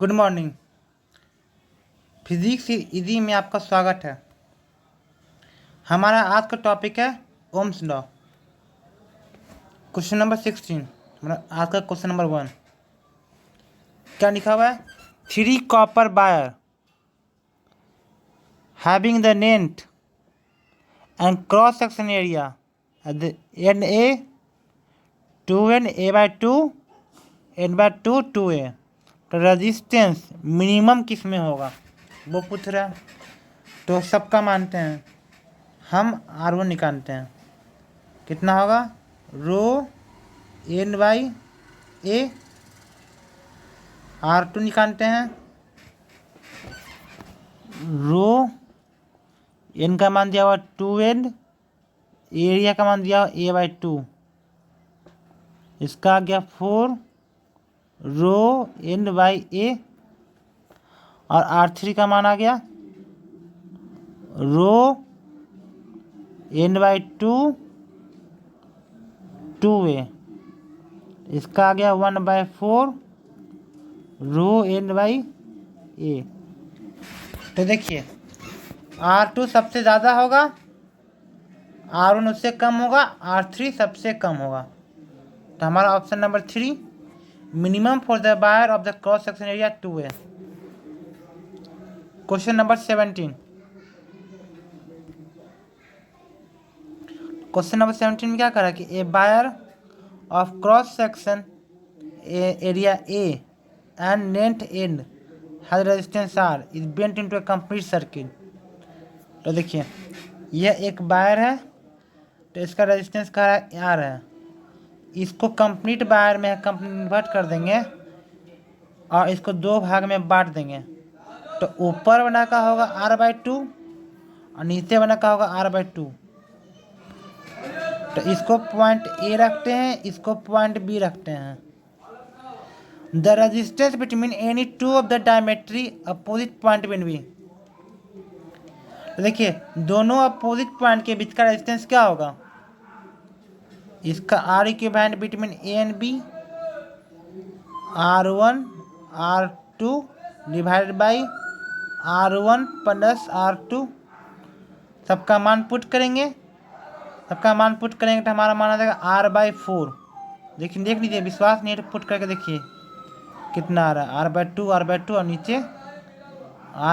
Good morning. Physics easy में आपका स्वागत है। हमारा आज का टॉपिक है ओम्स लॉ। क्वेश्चन नंबर 16, हमारा आज का क्वेश्चन नंबर 1 क्या लिखा हुआ है? 3 copper wire having the length and cross section area at the end A 2n a/2 n/2 2a, तो रेजिस्टेंस मिनिमम किस में होगा वो पूछ रहा है। तो सबका मानते हैं, हम R1 निकालते हैं। कितना होगा? रो n/a। R2 निकालते हैं, रो n का मान दिया हुआ 2n, एरिया का मान दिया हुआ a/2, इसका आ गया 4 रो n/a। और R3 का मान आ गया रो n/2 2a, इसका आ गया 1/4 रो n/a। तो देखिए R2 सबसे ज़्यादा होगा, R1 उससे कम होगा, R3 सबसे कम होगा। तो हमारा option number 3, minimum for the wire of the cross section area 2a। Question number 17, question number 17 में क्या करा कि a wire of cross section area A and length and has resistance R is bent into a complete circuit. तो देखिए यह एक wire है, तो इसका रेजिस्टेंस का आर है। इसको कंप्लीट वायर में कन्वर्ट कर देंगे और इसको दो भाग में बांट देंगे। तो ऊपर बना का होगा r/2 और नीचे बना का होगा r/2। तो इसको पॉइंट ए रखते हैं, इसको पॉइंट बी रखते हैं। The resistance between any two of the diametrically opposite point been B. तो देखिए दोनों अपोजिट पॉइंट के बीच का रेजिस्टेंस क्या होगा? इसका R equivalent between A and B R1 R2 divided by R1 plus R2। सबका मान पुट करेंगे, तो हमारा मान आ जाएगा R/4। देखिए देख लीजिए, विश्वास नहीं है तो पुट करके देखिए कितना आ रहा है। R/2 और नीचे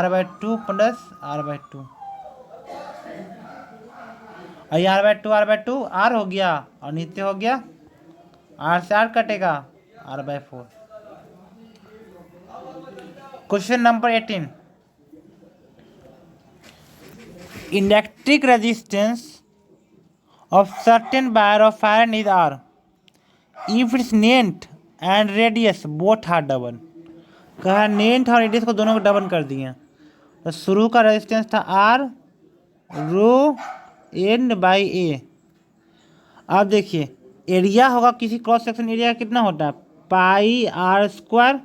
R/2 प्लस R/2। और ये R/2 R हो गया और नीचे हो गया R से R कटेगा R/4। Question number 18, electric resistance of certain wire of iron is R if its length and radius both are double। कहा लेंथ और रेडियस को दोनों को डबल कर दिए। तो शुरू का रेजिस्टेंस था R रो n/a। अब देखिए एरिया होगा किसी क्रॉस सेक्शन एरिया कितना होता है? πr²।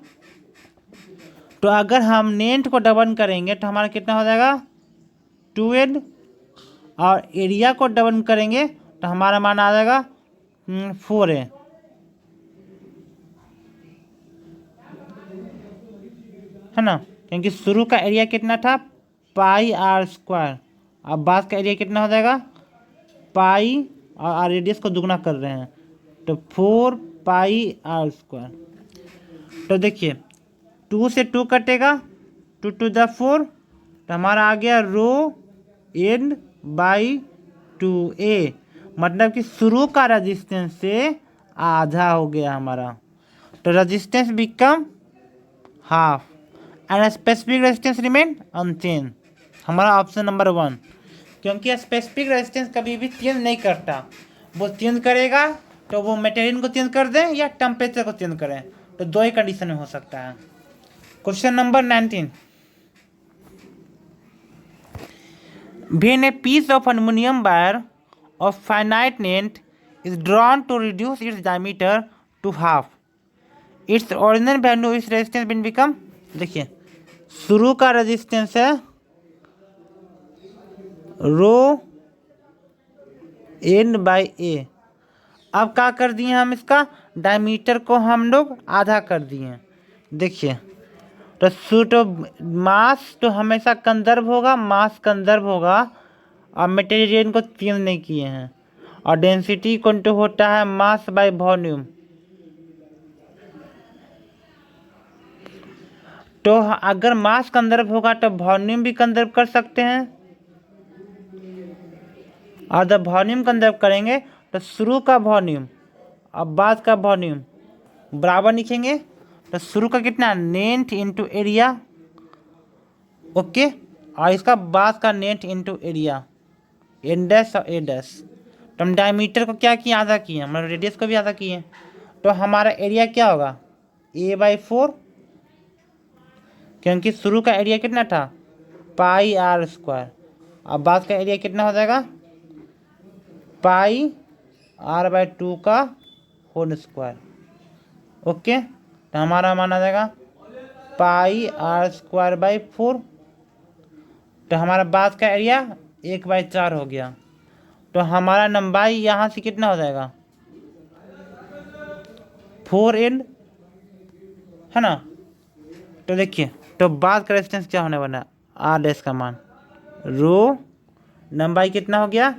तो अगर हम लेंथ को डबल करेंगे तो हमारा कितना हो जाएगा? 2n। और एरिया को डबल करेंगे तो हमारा मान आ जाएगा 4a। है ना, क्योंकि शुरू का एरिया कितना था? πr²। अब बाद का एरिया कितना हो जाएगा? पाई और रेडियस को दुगना कर रहे हैं तो 4πr²। तो देखिए 2 से 2 कटेगा, 2 to the 4, तो हमारा आ गया रो n/2a। मतलब कि शुरू का रेजिस्टेंस से आधा हो गया हमारा। तो resistance become half and specific resistance remain unchange. हमारा ऑप्शन नंबर 1, क्योंकि स्पेसिफिक रेजिस्टेंस कभी भी चेंज नहीं करता। वो चेंज करेगा तो वो मटेरियल को चेंज कर दें या टेम्परेचर को चेंज करें, तो दो ही कंडीशन में हो सकता है। Question number 19, when a piece of aluminum wire of finite length is drawn to reduce its diameter to half, its original value is resistance will become। देखिए शुरू का रेजिस्टेंस है रो n/a। अब क्या कर दिए हम? इसका डायमीटर को हम लोग आधा कर दिए। देखिए तो तो मास तो हमेशा कंजर्व होगा, मास कंजर्व होगा और मटेरियल को चेंज नहीं किए हैं। और डेंसिटी इक्वल टू होता है मास बाय वॉल्यूम। तो अगर मास कंजर्व होगा तो वॉल्यूम भी कंजर्व कर सकते हैं, और जब वॉल्यूम कंजर्व करेंगे तो शुरू का वॉल्यूम और बाद का वॉल्यूम बराबर लिखेंगे। तो शुरू का कितना, लेंथ इंटू एरिया, ओके, और इसका बाद का length into area, N dash और ए डैश। तो हम डायमीटर को क्या किए, आधा किए, मतलब रेडियस को भी आधा किए। तो हमारा एरिया क्या होगा, a/4, क्योंकि शुरू का एरिया कितना था, पाई आर स्क्वायर, अब बाद का एरिया कितना हो जाएगा, पाई r/2 का होल स्क्वायर, ओके। तो हमारा मान आ जाएगा पाई r²/4। तो हमारा बाद का एरिया 1/4 हो गया। तो हमारा लंबाई यहाँ से कितना हो जाएगा, 4n, है ना। तो देखिए, तो बाद का रेजिस्टेंस क्या होने वाला है, आर डैश का मान, रो लंबाई कितना हो गया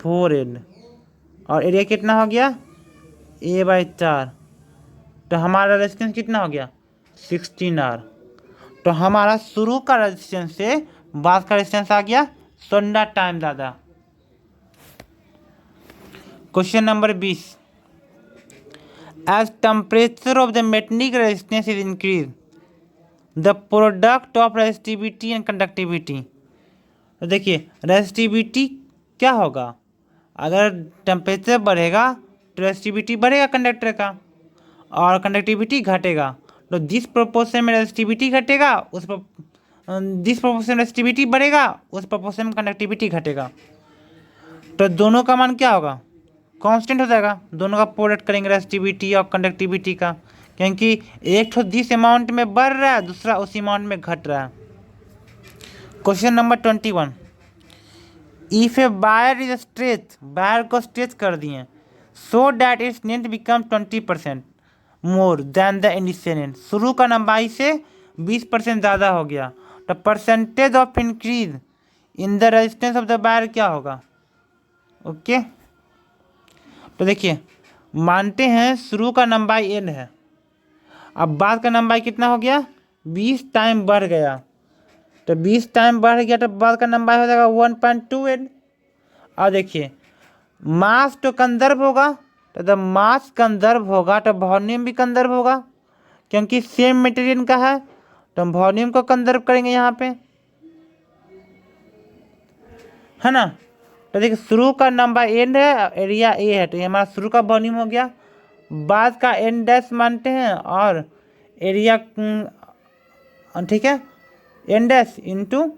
4n, और एरिया कितना हो गया a/4। तो हमारा रेजिस्टेंस कितना हो गया 16R। तो हमारा शुरू का रेजिस्टेंस से बाद का रेजिस्टेंस आ गया 16 टाइम ज़्यादा। Question number 20, as temperature of the metallic resistance is increase the product of resistivity and conductivity. तो देखिए रेजिस्टिविटी क्या होगा, अगर टेम्परेचर बढ़ेगा तो रेजिस्टिविटी बढ़ेगा कंडक्टर का, और कंडक्टिविटी घटेगा। तो जिस प्रोपोर्शन में रेजिस्टिविटी घटेगा जिस प्रोपोर्शन में रेजिस्टिविटी बढ़ेगा उस प्रोपोर्शन में कंडक्टिविटी घटेगा। तो दोनों का मान क्या होगा, कांस्टेंट हो जाएगा। दोनों का प्रोडक्ट करेंगे रेजिस्टिविटी और कंडक्टिविटी का, क्योंकि एक तो जिस अमाउंट में बढ़ रहा है दूसरा उसी अमाउंट में घट रहा है। Question number 21, if A wire is stretch, wire को स्ट्रेच कर दिए, so that its length become 20% more than the initial length, शुरू का लंबाई से 20% ज़्यादा हो गया। तो percentage of increase in the resistance of the wire क्या होगा, ओके। तो देखिए मानते हैं शुरू का लंबाई n है, अब बाद का लंबाई कितना हो गया 20 टाइम बढ़ गया। तो 20 टाइम बढ़ गया तो बाद का लंबाई हो जाएगा 1.2n। और देखिए मास तो कंजर्व होगा, तो जब मास कंजर्व होगा तो वॉल्यूम भी कंजर्व होगा, क्योंकि सेम मटेरियल का है। तो हम वॉल्यूम को कंजर्व करेंगे यहाँ पे, है ना। तो देखिए शुरू का नंबर एन है, एरिया ए है, तो ये हमारा शुरू का वॉल्यूम हो गया। बाद का एन डैश मानते हैं और एरिया, ठीक है, एन डैश इंटू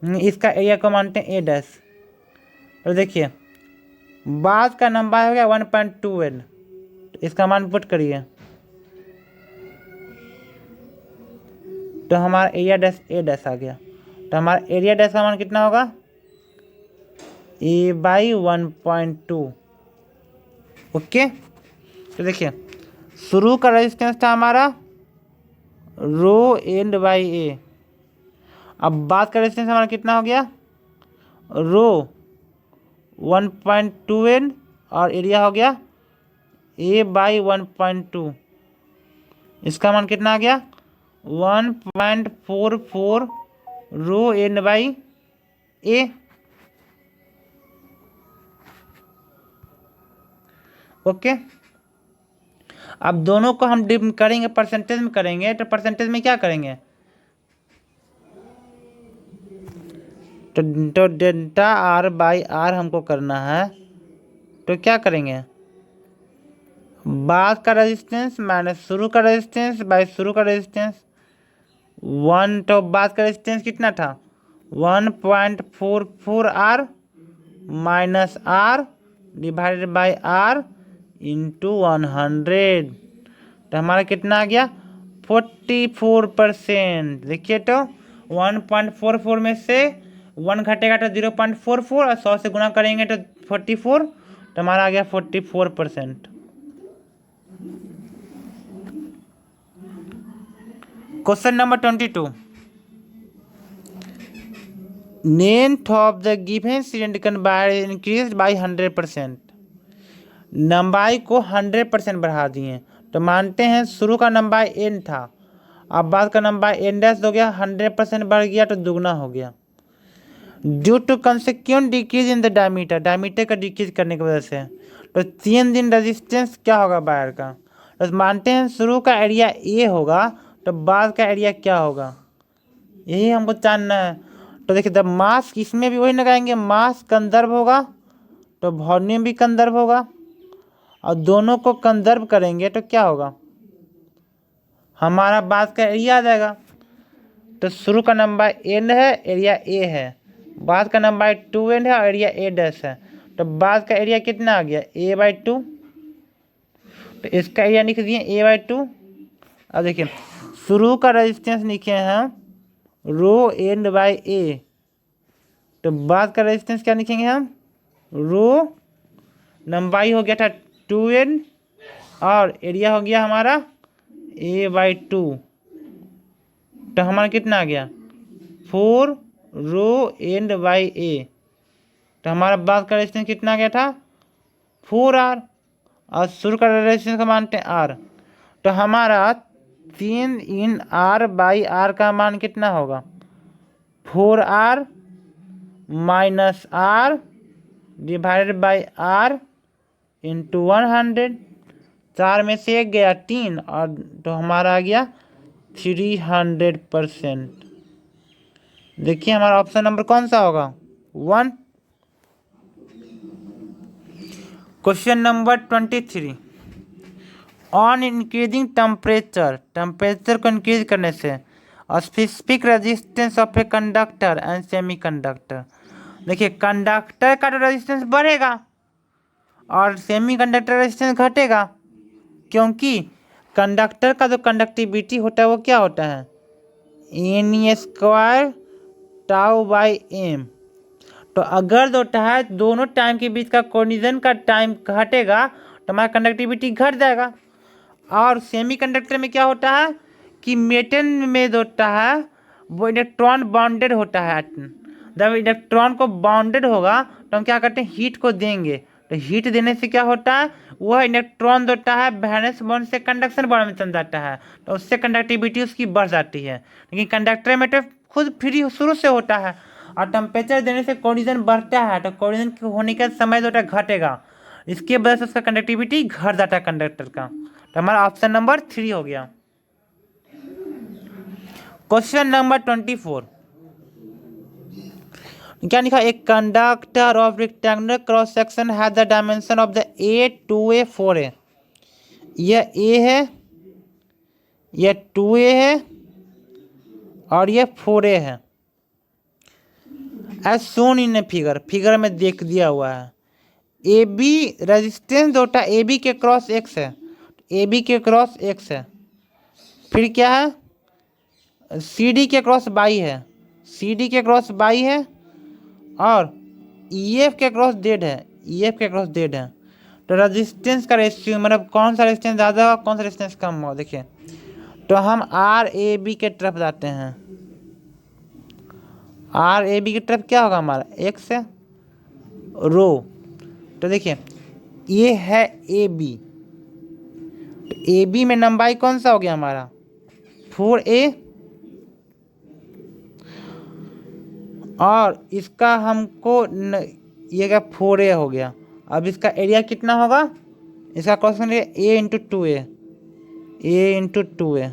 इसका एरिया को मानते हैं ए डैश। तो देखिए बाद का नंबर हो गया 1.2n, तो इसका मान पुट करिए, तो हमारा एरिया डैश ए डैश आ गया। तो हमारा एरिया डैश का मान कितना होगा a/1.2, ओके। तो देखिए शुरू का रेजिस्टेंस था हमारा रो एंड बाई ए, अब बाद का रेजिस्टेंस हमारा कितना हो गया रो 1.2n, और एरिया हो गया a/1.2, इसका मान कितना आ गया 1.44 रो एन बाई ए, ओके। अब दोनों को हम डिव करेंगे, परसेंटेज में करेंगे, तो परसेंटेज में क्या करेंगे, तो डेल्टा r/r हमको करना है। तो क्या करेंगे, बाद का रेजिस्टेंस माइनस शुरू का रेजिस्टेंस बाय शुरू का रेजिस्टेंस 1। तो बाद का रेजिस्टेंस कितना था 1.44r minus r divided by r into 100। तो हमारा कितना आ गया 44%। देखिए तो 1.44 में से 1 घटेगा तो 0.44, और 100 से गुना करेंगे तो 44, तो हमारा आ गया 44%। Question number 22, length of the given cylinder wire increase by 100%। लंबाई को 100% बढ़ा दिए, तो मानते हैं शुरू का लंबाई n था, अब बाद का लंबाई n डैश हो गया, 100% बढ़ गया तो दुगना हो गया। Due to consequent decrease in the diameter, diameter का डिक्रीज करने की वजह से, तो 3 दिन रेजिस्टेंस क्या होगा वायर का। तो मानते हैं शुरू का एरिया ए होगा, तो बाद का एरिया क्या होगा, यही हमको जानना है। तो देखिए जब मास, इसमें भी वही लगाएंगे, मास कंजर्व होगा तो वॉल्यूम भी कंजर्व होगा, और दोनों को कंजर्व करेंगे तो क्या होगा, हमारा बाद का एरिया आ जाएगा। तो शुरू का नंबर एन है, एरिया ए है, बाद का नंबर 2n है और एरिया ए डैश है, तो बाद का एरिया कितना आ गया, a/2। तो इसका एरिया लिख दिए a/2। अब देखिए शुरू का रेजिस्टेंस लिखे हैं रो एन बाई ए, तो बाद का रेजिस्टेंस क्या लिखेंगे हम, रो लंबाई हो गया था 2n और एरिया हो गया हमारा a/2, तो हमारा कितना आ गया 4 रो एन बाई ए, तो हमारा बाद का रेजिस्टेंस कितना आ गया था 4r, और शुरू का रेजिस्टेंस का मानते हैं r, तो हमारा 3 इन r बाई r का मान कितना होगा 4r minus r divided by r into 100। 4 में से 1 गया 3, और तो हमारा आ गया 300%। देखिए हमारा ऑप्शन नंबर कौन सा होगा 1। Question number 23, on increasing temperature, temperature को इंक्रीज करने से specific resistance of a conductor and semi conductor. देखिए कंडक्टर का तो रेजिस्टेंस बढ़ेगा और सेमी कंडक्टर रेजिस्टेंस घटेगा, क्योंकि कंडक्टर का जो कंडक्टिविटी होता है वो क्या होता है n² टाउ बाई m। तो अगर जो है दोनों टाइम के बीच का कोलिजन का टाइम घटेगा तो हमारा कंडक्टिविटी घट जाएगा। और सेमी कंडक्टर में क्या होता है कि मेटल में जो होता है वो इलेक्ट्रॉन बाउंडेड होता है। जब इलेक्ट्रॉन को बाउंडेड होगा तो हम क्या करते हैं हीट को देंगे, तो हीट देने से क्या होता है वह इलेक्ट्रॉन जो होता है वैलेंस बॉन्ड से कंडक्शन बॉन्ड में चल जाता है, तो उससे कंडक्टिविटी उसकी बढ़ जाती है। लेकिन कंडक्टर में तो खुद फ्री शुरू से होता है, और टेम्परेचर देने से कोलिजन बढ़ता है, तो कोलिजन होने का समय जो है घटेगा, इसके वजह से उसका कंडक्टिविटी घट जाता है कंडक्टर का। तो हमारा ऑप्शन नंबर 3 हो गया। क्वेश्चन नंबर 24, क्या लिखा, एक conductor of rectangular cross section has the dimension of the a 2a 4a। यह a है, यह 2a है और यह 4a है, as shown in a figure, figure में देख दिया हुआ है। ए बी रेजिस्टेंस जो होता है ए बी के क्रॉस एक्स है, ए बी के क्रॉस एक्स है, फिर क्या है सी डी के क्रॉस बाई है, सी डी के क्रॉस बाई है, और ई एफ के क्रॉस जेड है, ई एफ के क्रॉस जेड है। तो रेजिस्टेंस का रेशियो मतलब कौन सा रेजिस्टेंस ज़्यादा होगा कौन सा रेजिस्टेंस कम होगा। देखिए तो हम आर ए बी के तरफ जाते हैं, आर ए बी की तरफ क्या होगा हमारा एक्स है रो। तो देखिए ये है ए बी, तो ए बी में लंबाई कौन सा हो गया हमारा 4a, और इसका हमको ये क्या 4a हो गया। अब इसका एरिया कितना होगा, इसका question a into 2a, a into 2a।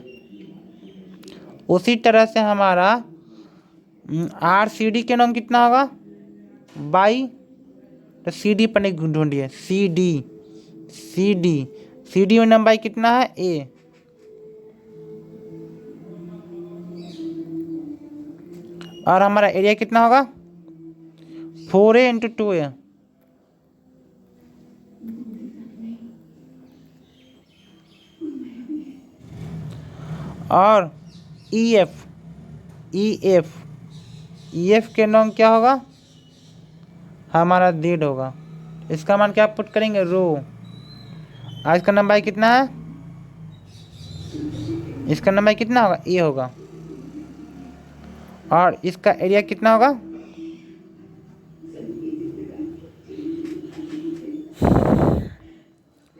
उसी तरह से हमारा आर सी डी के नाम कितना होगा बाई, तो सी डी पर नहीं ढूंढिए, C D C D C D में लंबाई कितना है a, और हमारा एरिया कितना होगा 4a इंटू 2a। और E F E F E F के नाम क्या होगा हमारा जेड होगा, इसका मान क्या पुट करेंगे रो। आज का लंबाई कितना है इसका लंबाई कितना होगा, ए होगा, और इसका एरिया कितना होगा,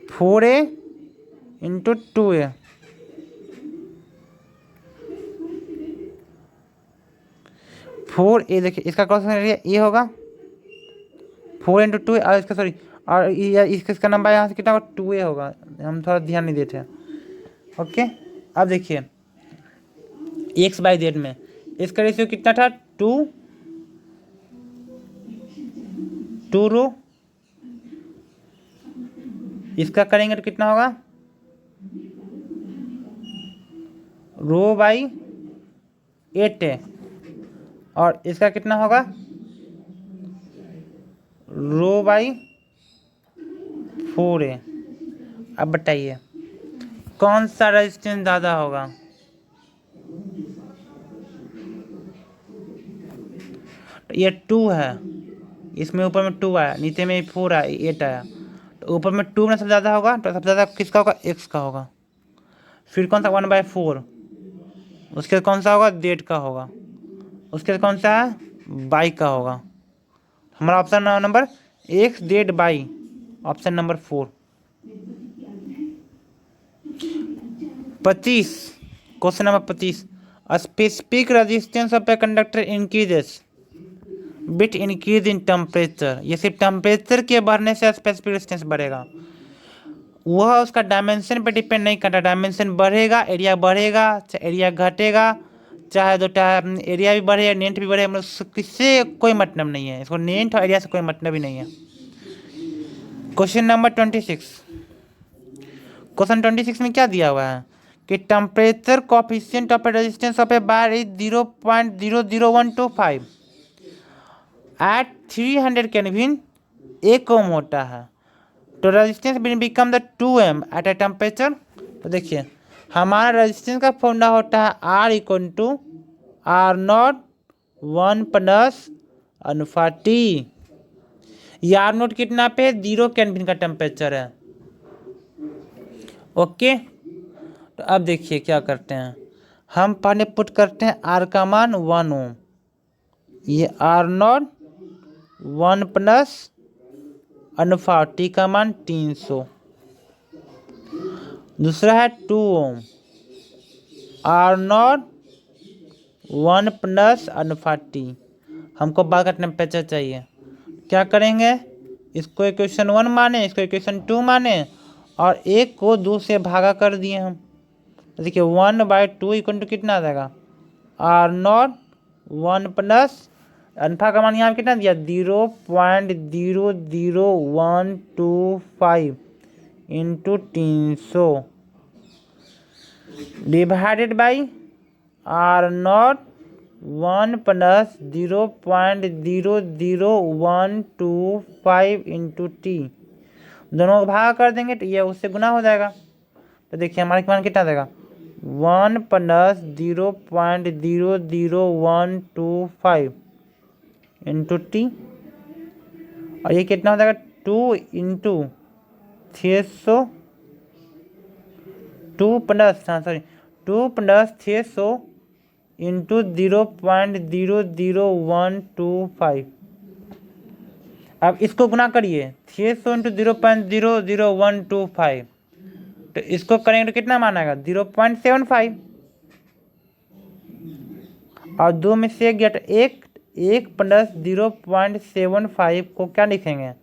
फोर ए इंटू टू ए। फोर ए, देखिए इसका क्रॉस एरिया ए होगा, फोर इंटू टू ए, और इसका सॉरी, और इसका नंबर यहाँ से कितना होगा, टू ए होगा। हम थोड़ा ध्यान नहीं देते। ओके, अब देखिए एक्स बाई जेड में इसका रेशियो कितना था, टू रो, इसका करेंगे तो कितना होगा, रो बाई 8 है, और इसका कितना होगा, रो बाई 4 है। अब बताइए कौन सा रेजिस्टेंस ज़्यादा होगा, ये 2 है, इसमें ऊपर में 2 आया, नीचे में 4 आया, 8 आया, तो ऊपर में 2 में सबसे ज़्यादा होगा, तो सबसे ज़्यादा किसका होगा, एक्स का होगा। फिर कौन सा 1/4, उसके बाद कौन सा होगा, जेड का होगा, उसके बाद कौन सा है, बाई का होगा। हमारा option number x Z by, option number 4। 25, question number 25, specific resistance of a conductor increases bit increase in temperature. ये सिर्फ टेम्परेचर के बढ़ने से स्पेसिफिक रेजिस्टेंस बढ़ेगा, वह उसका डायमेंशन पे डिपेंड नहीं करता। डायमेंशन बढ़ेगा, एरिया बढ़ेगा, एरिया घटेगा, चाहे तो एरिया भी बढ़े, नेट भी बढ़े, मतलब किससे कोई मतलब नहीं है, इसको नेट और एरिया से कोई मतलब ही नहीं है। क्वेश्चन नंबर 26, क्वेश्चन 26 में क्या दिया हुआ है कि temperature coefficient of resistance of a wire is 0.00125 at 300 kelvin, 1 ohm होता है, तो resistance become the 2m at a temperature. तो देखिए हमारा रेजिस्टेंस का फॉर्मूला होता है R equal to R0 1 plus alpha T. ये R0 कितना पे, 0 केल्विन का टेम्परेचर है। ओके, तो अब देखिए क्या करते हैं, हम पहले पुट करते हैं R का मान 1 ओम, ये R0 1 प्लस अल्फा टी का मान 300, दूसरा है 2 ओम, R0 1 प्लस अल्फा टी, हमको बाहर का टेम्परेचर चाहिए। क्या करेंगे, इसको इक्वेशन 1 माने, इसको इक्वेशन 2 माने, और एक को 2 से भागा कर दिए हम। तो देखिए 1/2 इक्वल टू कितना आ जाएगा, R0 1 प्लस अल्फा का मान यहाँ कितना दिया, 0.00125 into 300 divided by R0 1 plus 0.00125 into T, दोनों को भाग कर देंगे तो ये उससे गुना हो जाएगा। तो देखिए हमारे मान कितना देगा, 1 प्लस 0.00125 इंटू टी, और ये कितना हो जाएगा, 2 इंटू 600, 2 प्लस 600 इंटू 0.00125। अब इसको गुना करिए, 600 इंटू 0.00125, तो इसको करेंगे तो कितना मान आएगा, 0.75, और 2 में से गया तो 1 प्लस 0.75 को क्या लिखेंगे,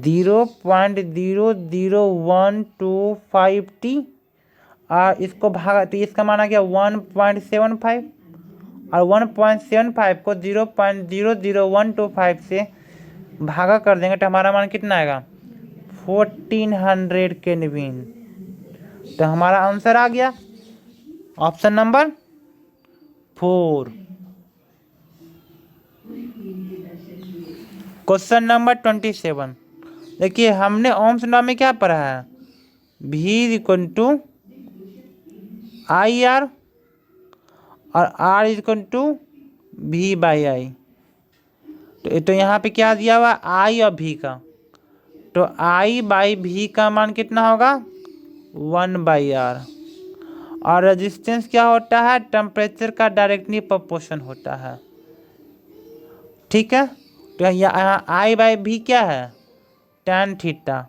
0.00125 और इसको भागा तो इसका मान आ गया 1.75, और 1.75 को 0.00125 से भागा कर देंगे तो हमारा मान कितना आएगा, 1400 केल्विन। तो हमारा आंसर आ गया ऑप्शन नंबर 4। क्वेश्चन नंबर 27, देखिए हमने ओम्स लॉ में क्या पढ़ा है, V equal to I R और R equal to V by I. तो यहाँ पे क्या दिया हुआ, I और V का, तो I बाई V का मान कितना होगा, 1/R, और रेजिस्टेंस क्या होता है, टेम्परेचर का डायरेक्टली प्रोपोर्शन होता है। ठीक है, तो यहाँ आई बाई भी क्या है, tan थीटा।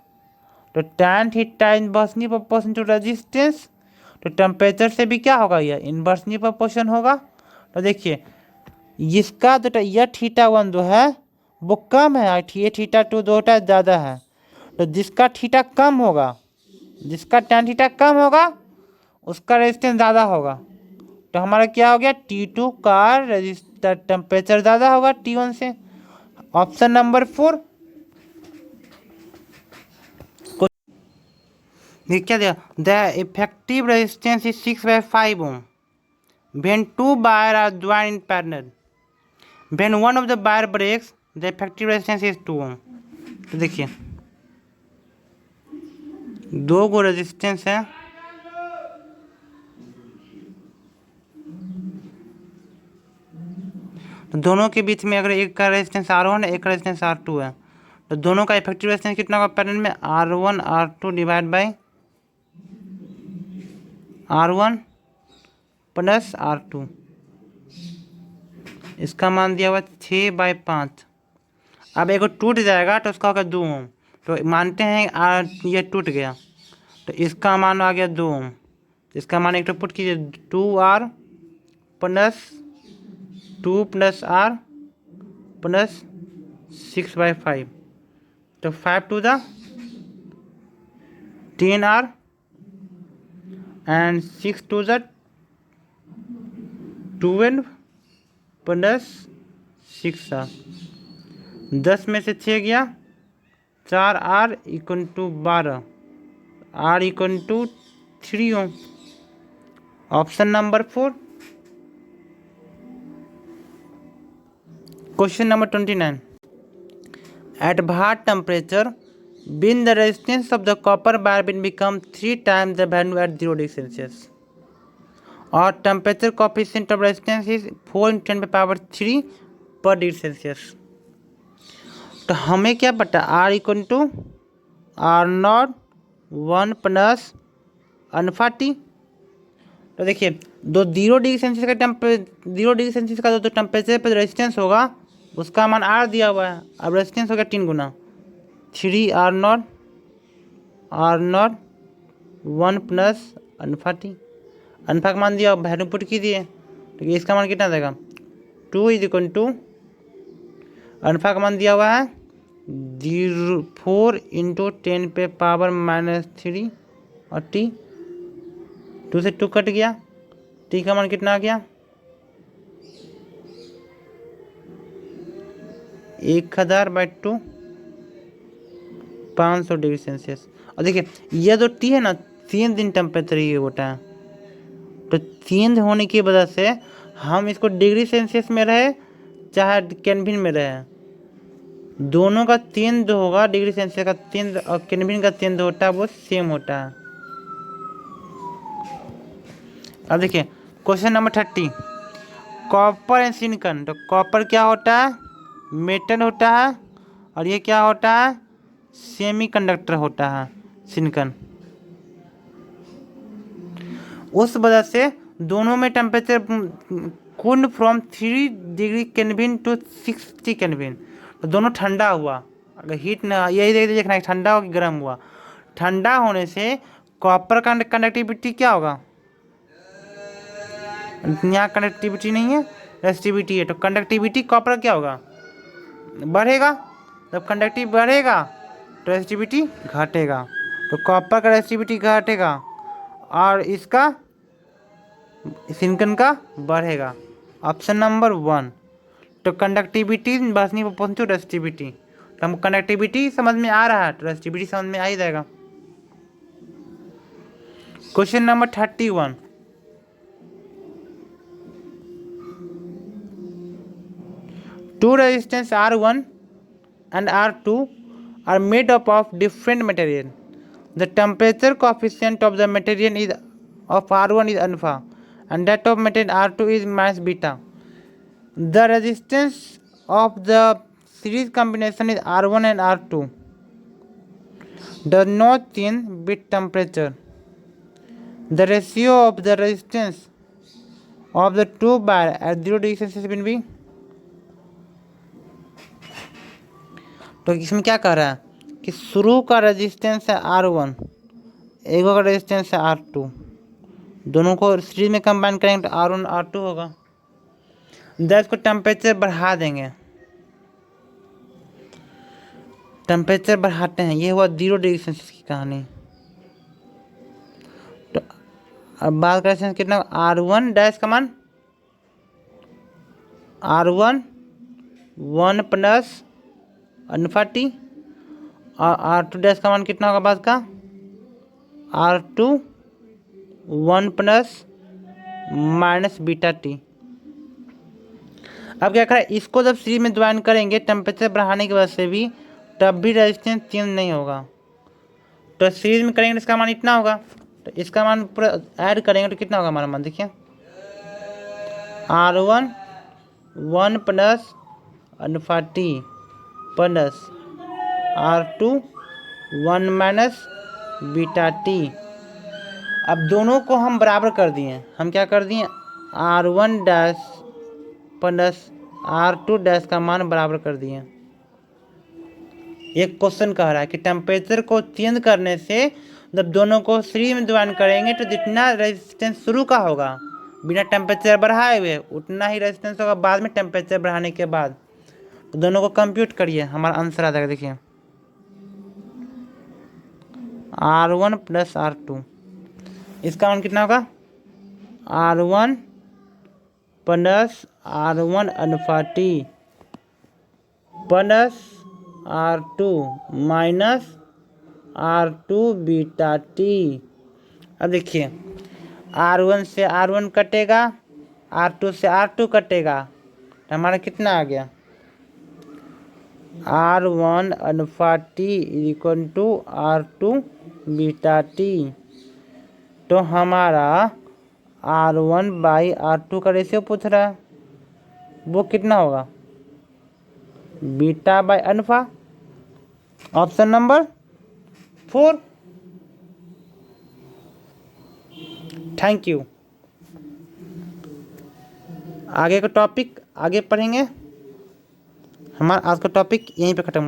तो tan theta inversely proportion to resistance, तो टेम्परेचर से भी क्या होगा, यह इनवर्सली प्रोपोर्शन होगा। तो देखिए इसका तो यह θ1 जो है वो कम है, ये θ2 जो होता है ज़्यादा है। तो जिसका थीटा कम होगा, जिसका tan थीटा कम होगा उसका रेजिस्टेंस ज़्यादा होगा। तो हमारा क्या हो गया, T2 का रजिस्टर टेम्परेचर ज़्यादा होगा T1 से। Option number 4। क्या दिया, the effective resistance is 6/5 ohm when two wires are joined in parallel. When one of the wire breaks, the effective resistance is 2 ohm. तो देखिए दो गो रेजिस्टेंस है, तो दोनों के बीच में अगर एक का रेजिस्टेंस R1 है, एक का रेजिस्टेंस R2 है, तो दोनों का इफेक्टिव रेजिस्टेंस कितना होगा पैरेलल में, R1 R2 divide by R1 plus R2। इसका मान दिया हुआ 6/5। अब एक टूट जाएगा तो उसका होगा 2 ओम। तो मानते हैं ये टूट गया, तो इसका मान आ गया 2 ओम। इसका मान एक तो पुट कीजिए 2R plus 2 plus R plus 6/5। तो 5 to the 10R and 6 to the 12 plus 6R। 10 में से 6 गया, 4R equal to 12, R equal to 3 ohm. Option number 4। Question number 29। At what temperature will the resistance of the copper wire will become 3 times the value at 0 degree Celsius? और temperature coefficient of resistance is 4 × 10⁻³ per degree Celsius। तो हमें क्या पता, R equal to R0 1 plus alpha T. तो देखिए दो 0 degree Celsius का 0 degree Celsius का जो टेम्परेचर पर रेजिस्टेंस होगा उसका मान R दिया हुआ है। अब रेजिस्टेंस हो गया 3 गुना, 3R0 1 plus alpha T. Alpha का मान दिया, वैल्यू पुट कीजिए, तो इसका मान कितना देगा, 2 इज इक्वल टू अल्फा का मान दिया हुआ है 4 × 10⁻³ और टी 2 से 2 कट गया, टी का मान कितना आ गया 1000/2 500 डिग्री सेल्सियस। और देखिए यह जो टी है ना, चेंज इन टेम्परेचर ये होता है। तो चेंज होने की वजह से हम इसको डिग्री सेल्सियस में रहे चाहे केल्विन में रहे, दोनों का चेंज जो होगा, डिग्री सेल्सियस का चेंज और केल्विन का चेंज होता है वो सेम होता है। अब देखिए question number 30। Copper and silicon. तो कॉपर क्या होता है, मेटल होता है, और ये क्या होता है, सेमीकंडक्टर होता है सिलिकॉन। उस वजह से दोनों में temperature cooled from 3 degree kelvin to 60 kelvin. तो दोनों ठंडा हुआ, अगर हीट ना, यही देखना है ठंडा हो कि गर्म हुआ। ठंडा होने से कॉपर का कंडक्टिविटी क्या होगा, यहाँ कंडक्टिविटी नहीं है रेसिस्टिविटी है, तो कंडक्टिविटी कॉपर क्या होगा, बढ़ेगा। जब कंडक्टिव बढ़ेगा तो रेसिस्टिविटी घटेगा, तो कॉपर का रेसिस्टिविटी घटेगा और इसका सिलिकॉन का बढ़ेगा। Option number 1। तो कंडक्टिविटी बसनी प्रोपोर्शनल टू रेसिस्टिविटी। तो हम कंडक्टिविटी समझ में आ रहा है तो रेसिस्टिविटी समझ में आ ही जाएगा। Question number 31। Two resistance R1 and R2 are made up of different material. The temperature coefficient of the material is of R1 is alpha and that of material R2 is minus beta. The resistance of the series combination is R1 and R2 does not change with temperature. The ratio of the resistance of the two wire eight 0 degree Celsius will be. तो इसमें क्या कह रहा है कि शुरू का resistance है R1, एक का रेजिस्टेंस है R2, दोनों को सीरीज में कंबाइन करेंगे तो R1 R2 होगा। 10 को टेम्परेचर बढ़ा देंगे, टेम्परेचर बढ़ाते हैं, ये हुआ 0 डिग्री सेल्सियस की कहानी। तो अब बात करते हैं कितना R1 डैश का मान, R1 1 प्लस अल्फा टी, और R2 डैश का मान कितना होगा बाद का, R2 1 plus minus beta T. अब क्या करें, इसको जब सीरीज में ज्वाइन करेंगे टेम्परेचर बढ़ाने की वजह से भी, तब भी रेजिस्टेंस चेंज नहीं होगा। तो सीरीज में करेंगे तो इसका मान इतना होगा, तो इसका मान पूरा ऐड करेंगे तो कितना होगा हमारा मान, देखिए R1 1 plus alpha T plus R2 1 minus beta T. अब दोनों को हम बराबर कर दिए, हम क्या कर दिए, R1 dash plus R2 dash का मान बराबर कर दिए। एक क्वेश्चन कह रहा है कि टेम्परेचर को चेंज करने से जब दोनों को सीरीज में ज्वाइन करेंगे तो जितना रेजिस्टेंस शुरू का होगा बिना टेम्परेचर बढ़ाए हुए, उतना ही रेजिस्टेंस होगा बाद में टेम्परेचर बढ़ाने के बाद। तो दोनों को कंप्यूट करिए, हमारा आंसर आ जाएगा, देखिए R1 प्लस R2, इसका मान कितना होगा, R1 plus R1 alpha T plus R2 minus R2 beta T. अब देखिए R1 से R1 कटेगा, R2 से R2 कटेगा, तो हमारा कितना आ गया, R1 alpha T equal to R2 beta T. तो हमारा R1 बाई R2 का रेशियो पूछ रहा है, वो कितना होगा, beta by alpha, option number 4। Thank you. आगे का टॉपिक आगे पढ़ेंगे, हमारा आज का टॉपिक यहीं पे खत्म।